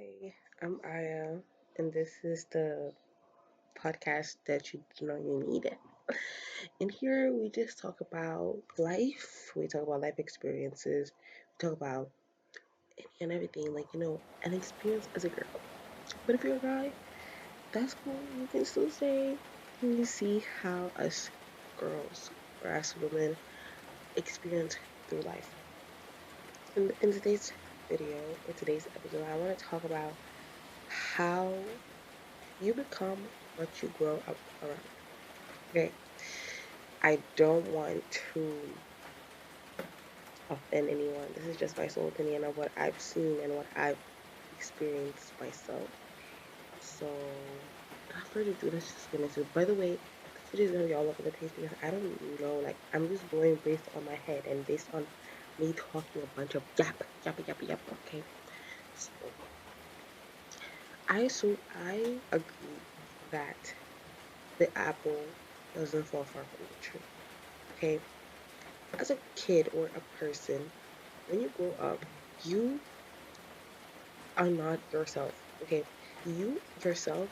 Hey, I'm Aya, and this is the podcast that you know you needed. And here we just talk about life. We talk about life experiences. We talk about any and everything, an experience as a girl. But if you're a guy, that's cool. You can still say you see how us girls or us women experience through life. In today's video or today's episode, I want to talk about how you become what you grow up around. Okay. I don't want to offend anyone. This is just my sole opinion of what I've seen and what I've experienced myself. So, without further ado, let's just get into it. By the way, this video is going to be all over the place because I don't know. I'm just going based on my head and based on me talking a bunch of yap. Okay. So, I agree that the apple doesn't fall far from the tree. Okay. As a kid or a person, when you grow up, you are not yourself. Okay. You yourself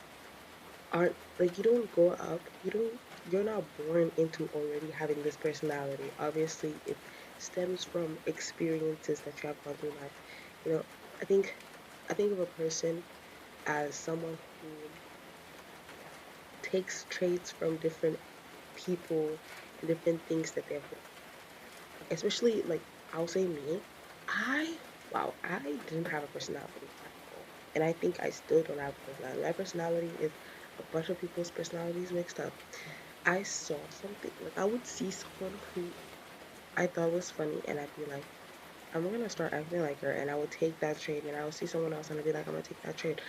aren't like you don't grow up, you're not born into already having this personality. Obviously it stems from experiences that you have gone through life. You know, I think I think of a person as someone who takes traits from different people and different things that they've, especially like I'll say me. I I didn't have a personality at all. And I think I still don't have a personality. My personality is a bunch of people's personalities mixed up. I saw something, like I would see someone who I thought was funny and I'd be like, I'm gonna start acting like her, and I would take that trait, and I would see someone else and I'd be like, I'm gonna take that trait.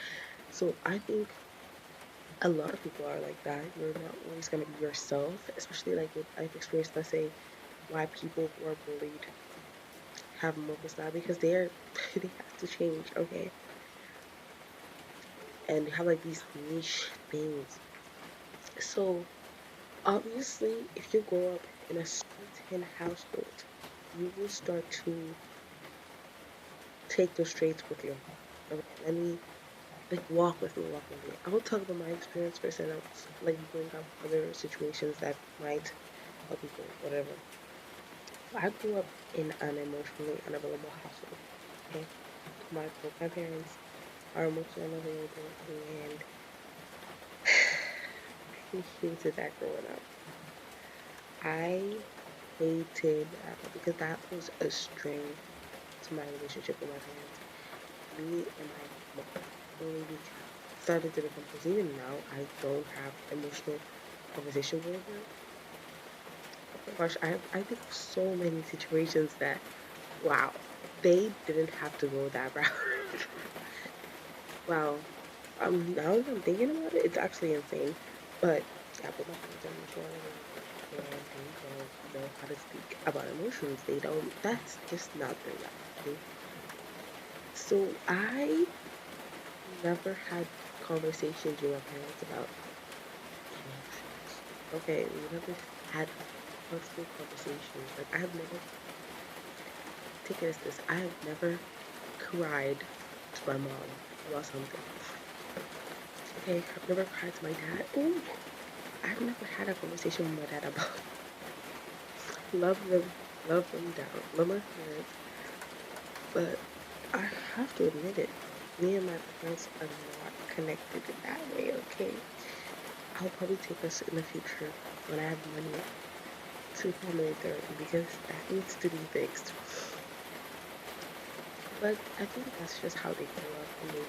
So I think a lot of people are like that. You're not always gonna be yourself, especially like with I've experienced, let's say, why people who are bullied have more personality because they're they have to change, okay? And have like these niche things. So obviously, if you grow up in a certain household, you will start to take those traits with you. Okay, let me like walk with me. I will talk about my experience first, and I'll like bring up other situations that might help people, whatever. I grew up in an emotionally unavailable household. Okay, both my parents are emotionally unavailable, and I hated that growing up. I hated that because that was a strain to my relationship with my parents. Me and my mom only started to become close. Even now, I don't have emotional conversations with her. Oh my gosh, I think of so many situations that, wow, they didn't have to go that route. Wow, now that I'm thinking about it, it's actually insane. But yeah, but my parents are emotional and they don't know how to speak about emotions. They don't. That's just not their route. So I never had conversations with my parents about emotions. Okay, we never had personal conversations. Like I have never, take it as this, I have never cried to my mom about something. Okay, I've never cried to my dad. Ooh, I've never had a conversation with my dad about love them, love them down, love my parents. But I have to admit it, me and my parents are not connected in that way. Okay, I'll probably take us in the future when I have money to family therapy because that needs to be fixed. But I think that's just how they grow up. I mean,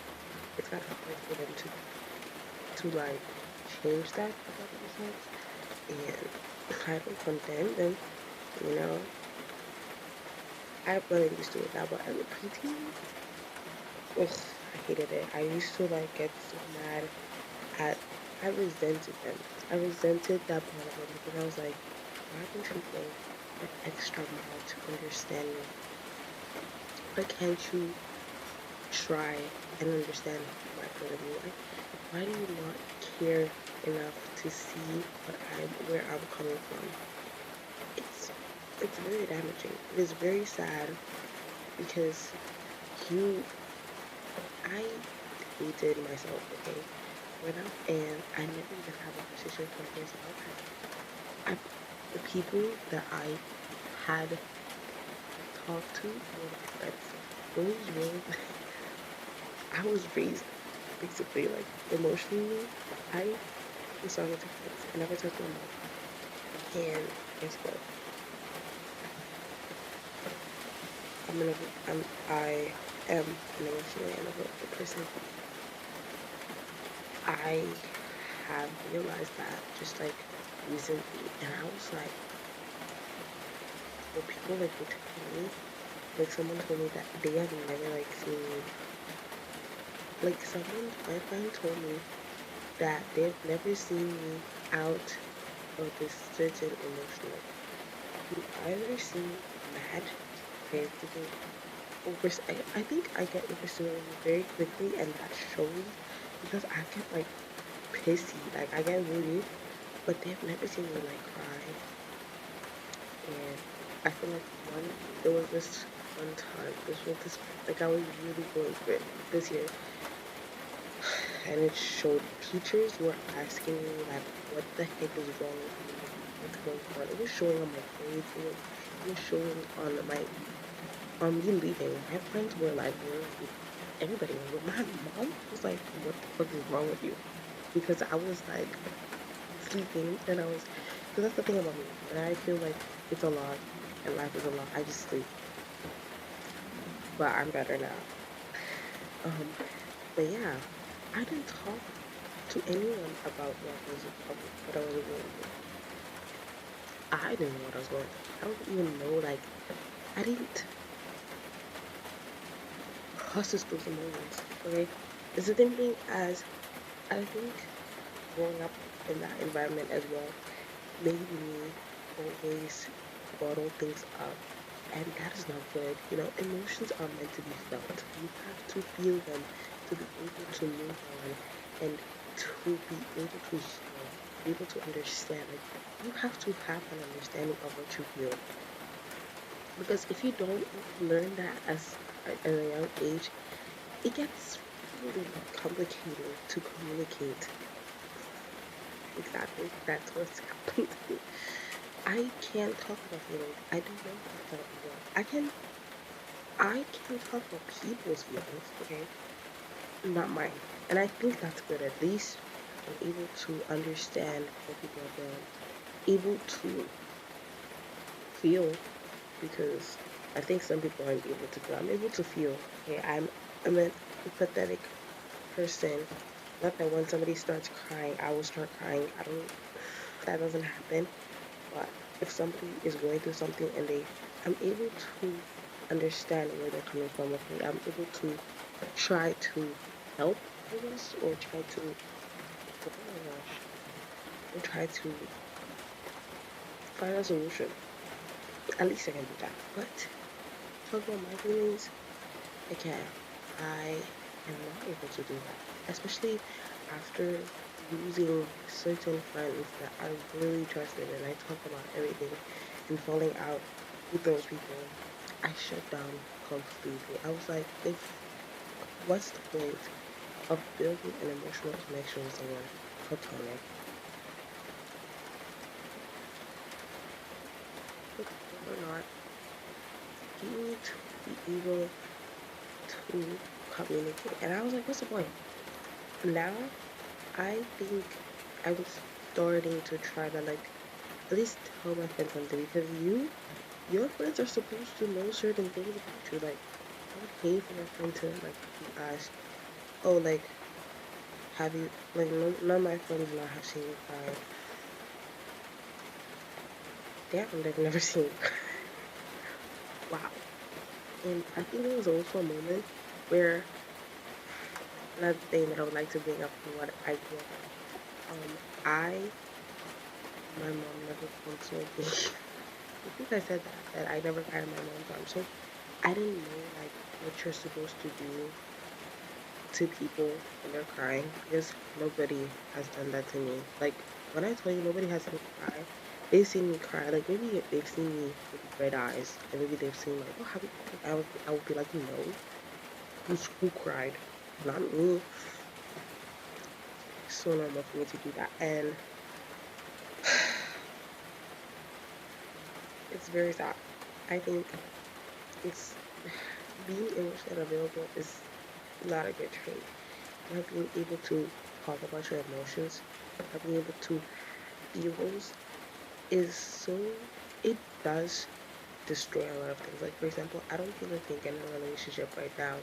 it's kind of hard for them to like change that about themselves. And I don't condemn them, you know. I've gotten used to it now, but as a preteen, ugh, I hated it. I used to like get so mad at. I resented them. I resented that part of them because I was like, why don't you go an extra mile to understand me? Why can't you try and understand my point of view? Why do you not care enough to see where I'm coming from? It's it's very damaging. It is very sad because you I hated myself, okay, growing up, and I never even had a position for myself. I, the people that I had talked to were my friends. Those were I was raised basically like emotionally. I was talking to friends. I never talked to my mom. And guess what? I am an emotionally unavailable person. I have realized that just like recently, and I was like, well, people like were telling me, like someone told me that they have never like seen me, like my friend told me that they've never seen me out of this certain emotional. You either seem mad, okay, because I think I get overstimulated very quickly, and that shows because I get like pissy, like I get moody, but they've never seen me like cry. And I feel like there was this one time, like I was really going through it this year, and it showed teachers were asking me like, what the heck is wrong with me? Like, what's going on? It was showing on my grades. It was showing on me leaving. My friends were like, worried. Everybody was worried. My mom was like, what the fuck is wrong with you? Because I was like sleeping, and because that's the thing about me. When I feel like it's a lot and life is a lot, I just sleep. But I'm better now. Um, but yeah, I didn't talk to anyone about what I was going through. I didn't know what I was going through. I don't even know, like, I didn't process those emotions. Okay, it's the same thing as I think growing up in that environment as well made me always bottle things up. And that is not good. You know, emotions are meant to be felt. You have to feel them to be able to move on and to be able to heal, be able to understand. Like, you have to have an understanding of what you feel. Because if you don't learn that at a young age, it gets really complicated to communicate. Exactly. That's what's happened to me. I can't talk about feelings. I don't know how to talk about feelings. I can talk about people's feelings, okay? Not mine. And I think that's good. At least I'm able to understand what people are feeling, able to feel, because I think some people aren't able to feel. I'm able to feel. Okay, I'm an empathetic person. Not that when somebody starts crying, I will start crying. I don't that doesn't happen. But if somebody is going through something I'm able to understand where they're coming from. Okay, I'm able to try to help, I guess, or try to, oh my gosh, or try to find a solution. At least I can do that. But talk about my feelings, I can't. I am not able to do that, especially after losing certain friends that I really trusted and I talked about everything and falling out with those people. I shut down completely. I was like, if what's the point of building an emotional connection with someone platonic? Platonic or not, you need to be able to communicate. And I was like, what's the point? Now I think I'm starting to try to like at least tell my friends something because your friends are supposed to know certain things about you. Like, I would hate for my friend to like be asked, oh, like, have you like none of my friends now have seen me cry. Damn, they've never seen me cry. Wow. And I think there was also a moment where another thing that I would like to bring up from what I grew up with. I my mom never consoled me. I think I said that I never cried in my mom's arms. So I didn't know like what you're supposed to do to people when they're crying because nobody has done that to me. Like when I tell you nobody has seen me cry, they've seen me cry. Like maybe they've seen me with red eyes, and maybe they've seen like, oh, have you cried? I would be like, no, who cried? not me. It's so normal for me to do that. And it's very sad. I think it's being emotionally available is not a good trait. Not being able to talk about your emotions, not being able to feel those is so, it does destroy a lot of things. Like, for example, I don't feel a thing in a relationship right now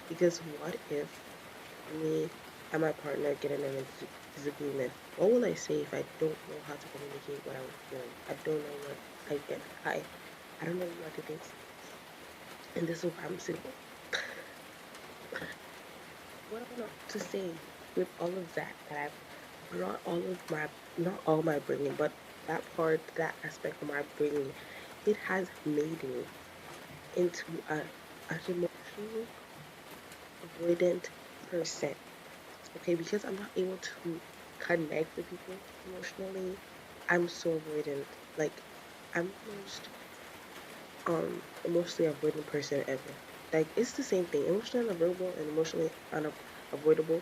because what if me and my partner get in a disagreement? What will I say if I don't know how to communicate what I'm feeling? I don't know what I get. I don't know what to think. And this is why I'm single. What am I not to say with all of that that I've brought all of my, not all my bringing, but that part, that aspect of my bringing, it has made me into an emotional avoidant person. Okay, because I'm not able to connect with people emotionally, I'm so avoidant. Like, I'm the most emotionally avoidant person ever. Like, it's the same thing. Emotionally unavailable and emotionally unavoidable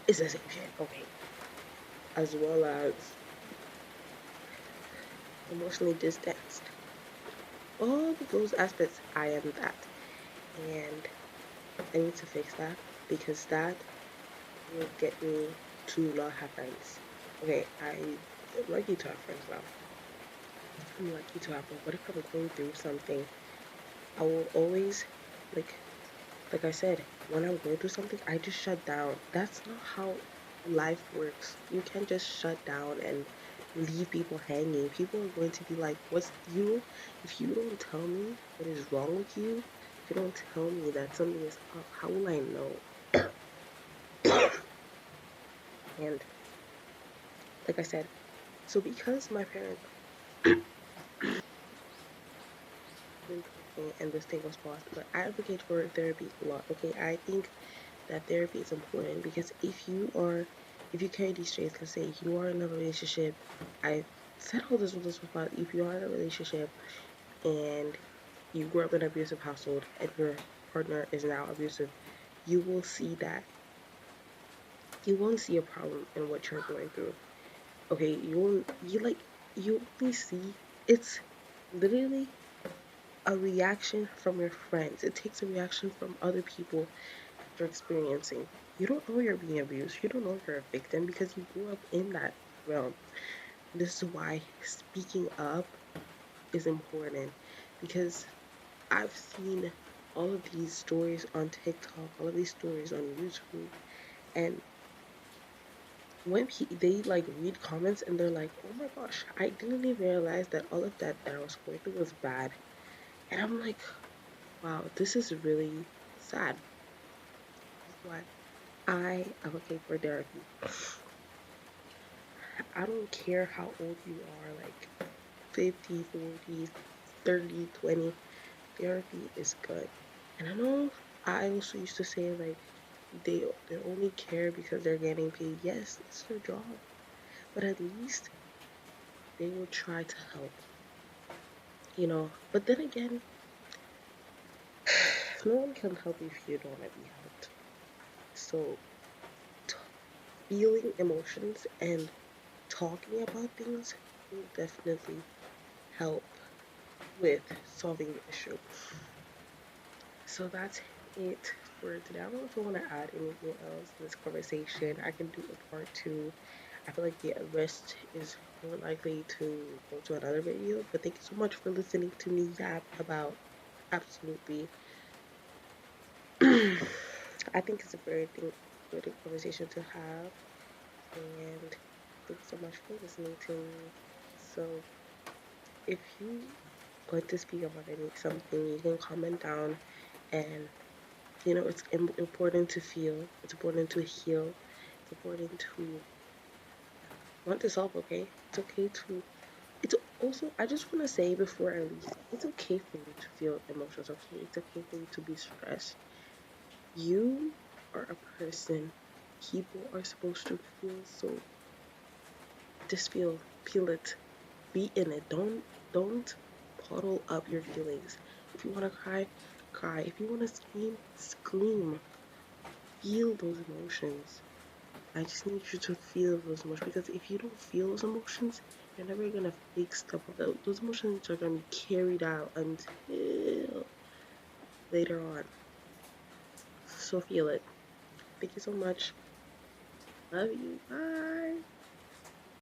is the same shit. Okay, as well as emotionally distanced. All of those aspects, I am that, and I need to fix that because that will get me to not have friends. Okay, I'm lucky to have friends now. I'm lucky to have them, but if I'm going through something, I will always, like like I said, when I'm going through something, I just shut down. That's not how life works. You can't just shut down and leave people hanging. People are going to be like, "What's you? If you don't tell me what is wrong with you, if you don't tell me that something is up, how will I know?" And like I said, so because my parents been talking and this thing was paused, but I advocate for therapy a lot. Okay, I think that therapy is important because if you carry these traits, let's say you are in a relationship, I said all this with this before, if you are in a relationship and you grew up in an abusive household and your partner is now abusive, you will see that you won't see a problem in what you're going through. Okay, you only see it's literally a reaction from your friends. It takes a reaction from other people that you're experiencing. You don't know you're being abused. You don't know you're a victim because you grew up in that realm. This is why speaking up is important because I've seen all of these stories on TikTok, all of these stories on YouTube, and when they like read comments and they're like, "Oh my gosh, I didn't even realize that all of that I was going through was bad," and I'm like, "Wow, this is really sad." This is why I advocate for therapy. I don't care how old you are, like 50, 40, 30, 20. Therapy is good. And I know I also used to say like they only care because they're getting paid. Yes, it's their job. But at least they will try to help, you know. But then again, no one can help if you don't want to be helped. So t- feeling emotions and talking about things will definitely help with solving the issue. So that's it for today. I don't know if I want to add anything else to this conversation. I can do a part two. I feel like the rest is more likely to go to another video. But thank you so much for listening to me yap about absolutely. I think it's a very good conversation to have. And thank you so much for listening to me. So if you want to speak about something, you can comment down and it's important to feel, it's important to heal, it's important to want to solve. Okay, it's okay to, it's also, I just want to say before I leave, it's okay for you to feel emotions. Okay, it's okay for you to be stressed. You are a person, people are supposed to feel. So just feel it, be in it. Don't bottle up your feelings. If you want to cry, cry. If you want to scream, scream. feel those emotions. I just need you to feel those emotions because if you don't feel those emotions, you're never gonna fix stuff. Those emotions are gonna be carried out until later on. So feel it. Thank you so much. Love you. Bye.